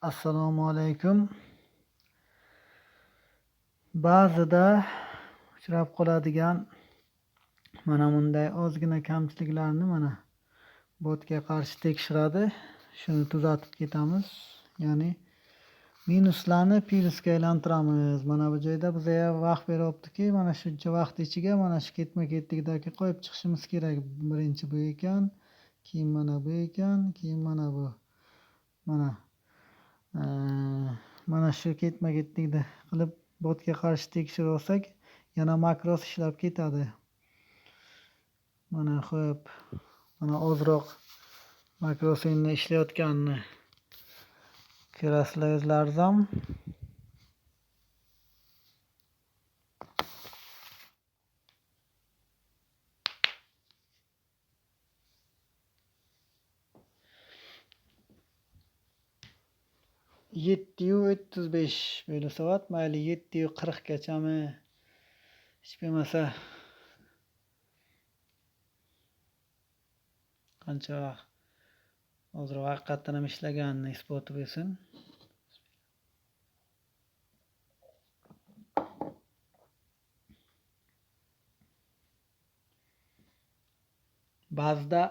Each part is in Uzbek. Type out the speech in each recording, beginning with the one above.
Assalomu alaykum. Ba'zida uchrab qoladigan mana bunday ozgina kamchiliklarni mana botga qarshi tekshiradi. Shuni tuzatib ketamiz. Ya'ni minuslarni plyusga aylantiramiz. Mana bu joyda bizga vaqt beryaptiki, mana shuncha vaqt ichiga mana shu ketma-ketlikdagi qo'yib chiqishimiz kerak. Birinchi bu ekan, keyin mana bu ekan, keyin mana bu. Mana shu ketma-ketlikda qilib botga qarshi tekshirib olsak, yana makros ishlab ketadi. Mana xo'p, mana ozroq makros endi ishlayotganini ko'rasizlar o'zlaringiz ham. Yettiyu 35 böyle soat, mayli 7:40 gachami hech bo'lmasa qancha vaqt ozroq haqiqatdan ham ishlaganini isboti bo'lsin. Ba'zida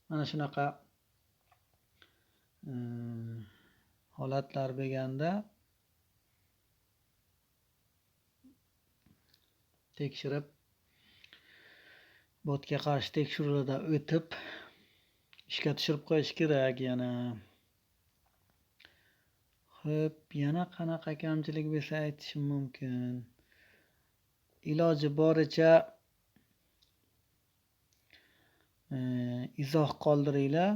mana shunaqa holatlar bo'lganda tekshirib botga qarshi tekshiruvlardan o'tib ishga tushirib qo'yish kerak yana. Xo'p, yana qanaqa kamchilik bo'lsa aytishim mumkin. Iloji boricha izoh qoldiringlar.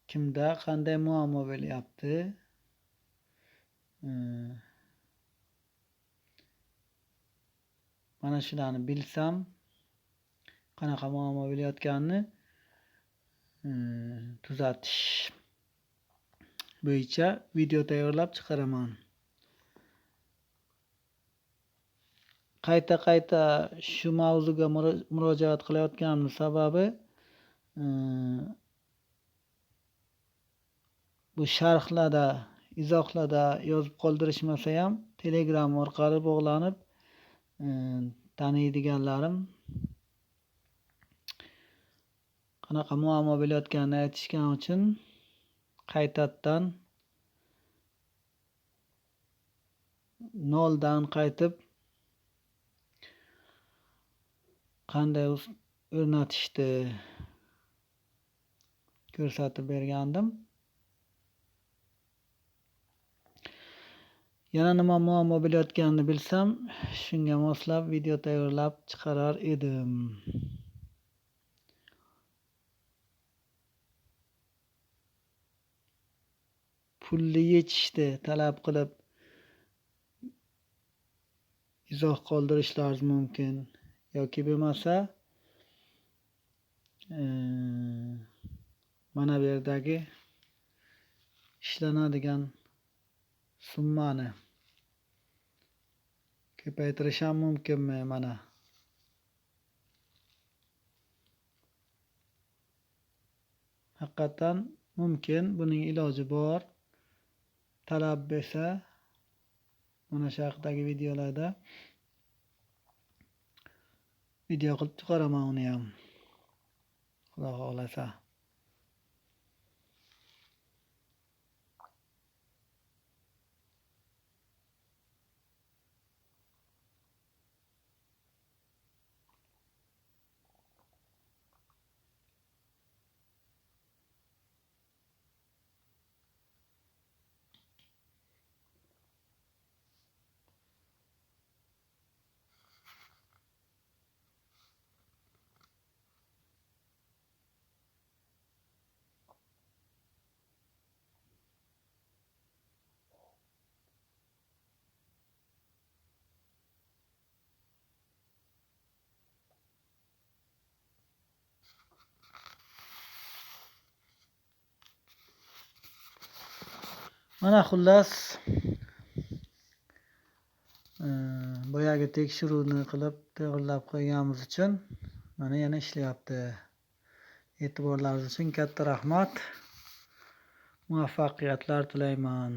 Kimda qanday muammo bo'lyapti? Mana shularni bilsam, qanaqa muammo bo'layotganini tuzatish bo'yicha video tayyorlab chiqaraman. Qayta shu mavzuga murojaat qilayotganim sababi bu sharhlarda, izohlarda yozib qoldirishmasa ham Telegram orqali bog'lanib taniydiganlarim qanaqa muammo bo'layotganini aytishgan uchun qaytadan noldan qaytib qanday o'rnatishdi ko'rsatib bergandim. Yana nima muammo bo'layotganini bilsam, shunga moslab video tayyorlab chiqarar edim. Pulli yechishni talab qilib izoh qoldirishlaringiz mumkin yoki bo'lmasa mana bu yerdagi ishlanadigan summani ko'paytirish ham mumkinmi? Mana haqiqatan mumkin, buning iloji bor. Talab bo'lsa mana shu haqidagi videolarda video qilib chiqaraman uni ham, Xudo xohlasa. Mana xullas boyagi tekshiruvni qilib tayyorlab qo'yganimiz uchun mana yana ishlayapti. E'tiborlaringiz uchun katta rahmat. Muvaffaqiyatlar tilayman.